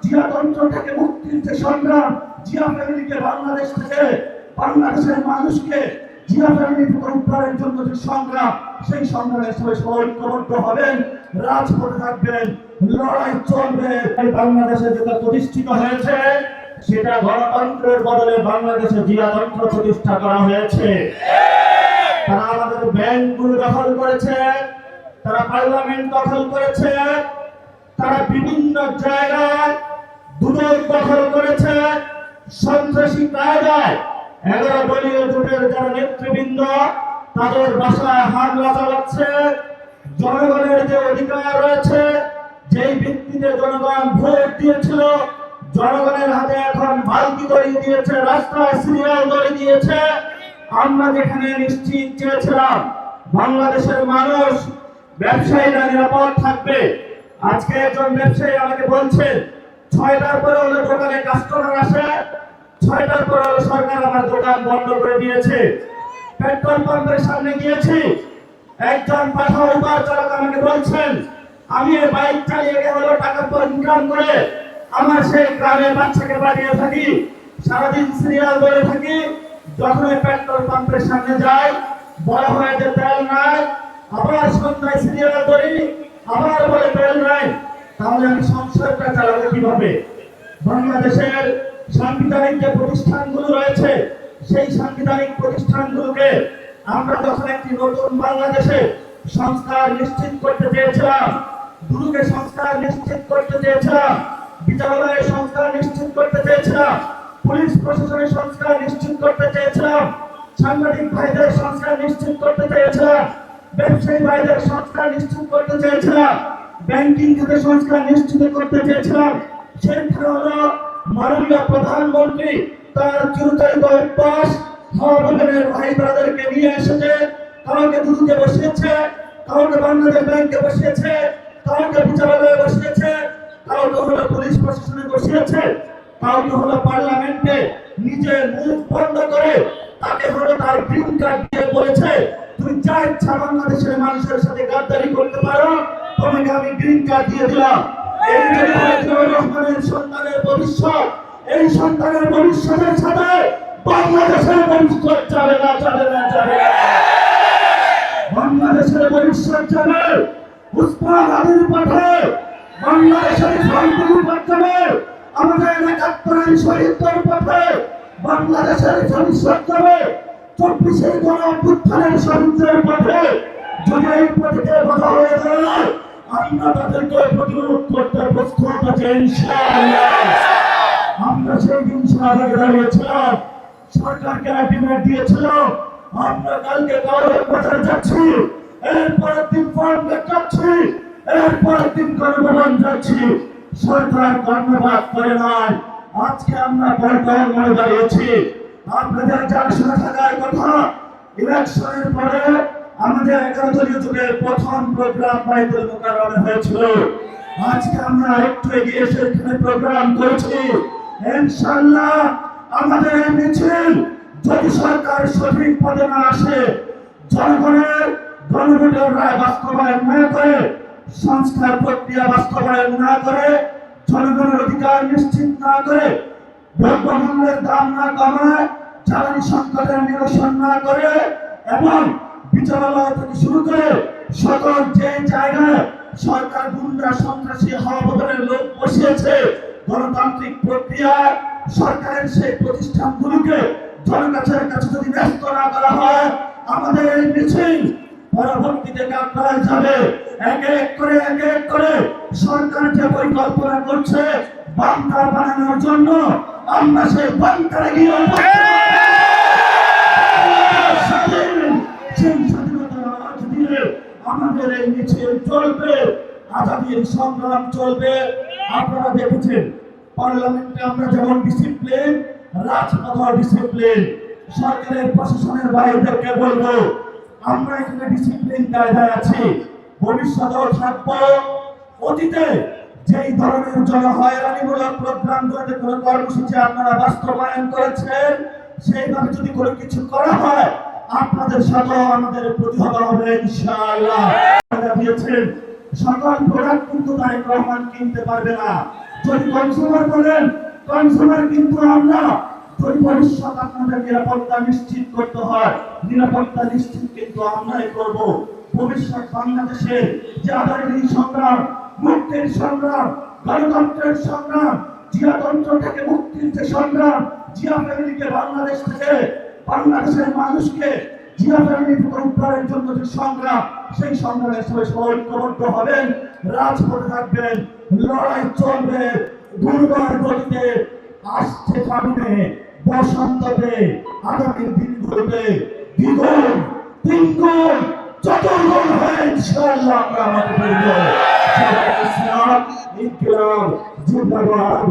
জিয়াতন্ত্র থেকে মুক্তির যে সংগ্রাম, জিয়া ফ্যামিলিকে বাংলাদেশ থেকে, বাংলাদেশের মানুষকে জিয়া ফ্যামিলি থেকে উদ্ধারের জন্য যে সংগ্রাম, সেই সংগ্রামে সবাই ঐক্যবদ্ধ হবেন, রাজপথে থাকবেন, লড়াই চলবে। বাংলাদেশে যেটা প্রতিষ্ঠিত হয়েছে সেটা গণতন্ত্রের বদলে বাংলাদেশে জিয়াতন্ত্র প্রতিষ্ঠা করা হয়েছে। তারা আমাদের ব্যাংকগুলো দখল করেছে, তারা পার্লামেন্ট দখল করেছে, তারা বিভিন্ন জায়গায় দুদক দখল করেছে, সন্ত্রাসী কায়দায় 11 দলীয় জোটের যারা নেতৃবৃন্দ তাদের বাসায় হামলা চালাচ্ছে। জনগণের যে অধিকার রয়েছে, যেই ভিত্তিতে জনগণ ভোট দিয়েছিল, জনগণের হাতে এখন বালতি দড়ি দিয়েছে, রাস্তায় সিরিয়াল দড়ি দিয়েছে। আমরা যেখানে নিশ্চিত চেয়েছিলাম বাংলাদেশের মানুষ, ব্যবসায়ীরা নিরাপদ থাকবে, আজকে একজন ব্যবসায়ী আমাকে বলছেন 6টার পরে হলে দোকানে কাস্টমার আসে, 6টার পরে হলে সরকার আমার দোকান বন্ধ করে দিয়েছে। পেট্রোল পাম্পের সামনে গিয়েছি, একজন পাঠা উবার চালক আমাকে বলছেন আমি বাইক চালিয়ে গেলে টাকা ইনকাম করে আমার সেই গ্রামের বাচ্চাকে পাঠিয়ে থাকি, সারাদিন সিরিয়াল ধরে থাকি, যখন পেট্রোল পাম্পের সামনে যাই বলা হয় যে তেল নাই, আবার সন্ধ্যায় সিরিয়াল ধরি, আবার বলে তেল নাই। তাহলে আমি সংসারটা চালাবো কিভাবে? বাংলাদেশের সাংবিধানিক যে প্রতিষ্ঠানগুলো রয়েছে, সেই সাংবিধানিক প্রতিষ্ঠানগুলোকে আমরা যখন একটি নতুন বাংলাদেশে সংস্কার নিশ্চিত করতে চেয়েছিলাম, দুদকে সংস্কার নিশ্চিত করতে চেয়েছিলাম, বিচারালয়ের সংস্কার নিশ্চিত করতে চেয়েছিলাম, পুলিশ প্রশাসনের সংস্কার নিশ্চিত করতে চেয়েছিলাম, সাংবাদিক ভাইদের সংস্কার নিশ্চিত করতে চেয়েছিলাম, ব্যবসায়ী ভাইদের সংস্কার নিশ্চিত করতে চেয়েছিলাম, ব্যাংকিং খাতে সংস্কার নিশ্চিত করতে চেয়েছিলাম। সেখানে হলো মাননীয় প্রধানমন্ত্রী তার চিরচরিত অভ্যাস সহযোগের ভাই ব্রাদারকে নিয়ে এসেছে, কাউকে দুদকে বসিয়েছে, কাউকে বাংলাদেশ ব্যাংকে বসিয়েছে, কাউকে বিচারালয়ে বসিয়েছে, কাউকে হলো পুলিশ প্রশাসনে বসিয়েছে, কাউকে হলো পার্লামেন্টে নিজের মুখ বন্ধ করে তাকে হলো তার গ্রিন কার্ড দিয়ে বলেছে তুমি যা ইচ্ছা বাংলাদেশের মানুষের সাথে গাদ্দারি করতে পারো, তোমাকে আমি গ্রিন কার্ড দিয়ে দিলাম। এই রহমানের সন্তানের ভবিষ্যৎ, এই সন্তানের ভবিষ্যতের সাথে বাংলাদেশের ভবিষ্যৎ যাবে না, যাবে না, যাবে না। বাংলাদেশের ভবিষ্যৎ যাবে উসমান আলীর পথে, বাংলাদেশের শান্তির পথে, আমাদের ৭১ শহীদদের পথে বাংলাদেশের ভবিষ্যৎ যাবে ২৪শে গণ অভ্যুত্থানের শহীদদের পথে। যদি এই পথে কথা হয়ে যায় আমরা তাদেরকে প্রতিরোধ করতে প্রস্তুত আছি ইনশাআল্লাহ। আমরা সেই দিন সারা দাঁড়িয়েছিলাম, সরকারকে আলটিমেট দিয়েছিল, আমরা কালকে কারোর বাজারে যাচ্ছি, এরপরের দিন ফর্মে যাচ্ছি, এরপরের দিন গণভবন যাচ্ছি। সরকার কর্ণপাত করে নাই, আজকে আমরা বর্তমান মনে দাঁড়িয়েছি। আপনাদের যার শুনে থাকার কথা, ইলেকশনের পরে আমাদের 11 দলীয় জোটের প্রথম প্রোগ্রাম বাইতুল মোকাররমে হয়েছিল। আজকে আমরা একটু এগিয়ে এসে এখানে প্রোগ্রাম করেছি। ইনশাআল্লাহ আমাদের এই মিছিল যদি সরকার সঠিক পদে না আসে, জনগণের গণভোটের রায় বাস্তবায়ন না করে, সংস্কার প্রক্রিয়া বাস্তবায়ন না করে, জনগণের অধিকার নিশ্চিত না করে, দ্রব্যমূল্যের দাম না কমায়, জ্বালানি সংকটের নিরসন না করে এবং বিচারালয় থেকে শুরু করে সকল যে জায়গায় সরকার গুন্ডা সন্ত্রাসী হাওয়াবদলের লোক বসিয়েছে, গণতান্ত্রিক প্রক্রিয়ায় সরকারের সেই প্রতিষ্ঠানগুলোকে জনগণের কাছে যদি ন্যস্ত না করা হয়, আমাদের এই মিছিল পরবর্তীতে কাটায় যাবে। এক এক করে সরকার যে পরিকল্পনা করছে বাংকার বানানোর জন্য, আমরা সেই বাংকারে গিয়ে আমাদের এই মিছিল চলবে, আজাদির সংগ্রাম চলবে। আপনারা দেখেছেন পার্লামেন্টে আমরা যেমন ডিসিপ্লিন, রাজপথ ডিসিপ্লিন। সরকারের প্রশাসনের বাইরেদেরকে বলবো আমরা এখানে ডিসিপ্লিন কায়দায় আছি, ভবিষ্যতেও থাকবো। অতীতে যেই ধরনের জনহয়রানিমূলক প্রোগ্রামগুলোতে কোনো কর্মসূচি আপনারা বাস্তবায়ন করেছেন, সেইভাবে যদি কোনো কিছু করা হয় আপনাদের সাথে আমাদের প্রতিহত হবে ইনশাআল্লাহ। দিয়েছেন সকল প্রোডাক্ট কিন্তু তারেক রহমান কিনতে পারবে না। যদি কনজিউমার বলেন, কনজিউমার কিন্তু আমরা। যদি ভবিষ্যৎ আপনাদের নিরাপত্তা নিশ্চিত করতে হয়, নিরাপত্তা নিশ্চিত কিন্তু আমরাই করব। ভবিষ্যৎ বাংলাদেশে যে আজাদী সংগ্রাম, মুক্তির সংগ্রাম, গণতন্ত্রের সংগ্রাম, জিয়াতন্ত্র থেকে মুক্তির যে সংগ্রাম, জিয়া ফ্যামিলিকে বাংলাদেশ থেকে, বাংলাদেশের মানুষকে জিয়া ফ্যামিলি থেকে উদ্ধারের জন্য যে সংগ্রাম, সেই সংগ্রামে সবাই ঐক্যবদ্ধ হবেন, রাজপথে থাকবেন, লড়াই চলবে দুর্বার গতিতে। আসছে সামনে বসন্ততে, আগামী দিনগুলোতে দ্বিগুণ, তিনগুণ, চতুর্গুণ হয়ে ইনশাআল্লাহ আমরা আমাদের ইনকিলাব জিন্দাবাদ।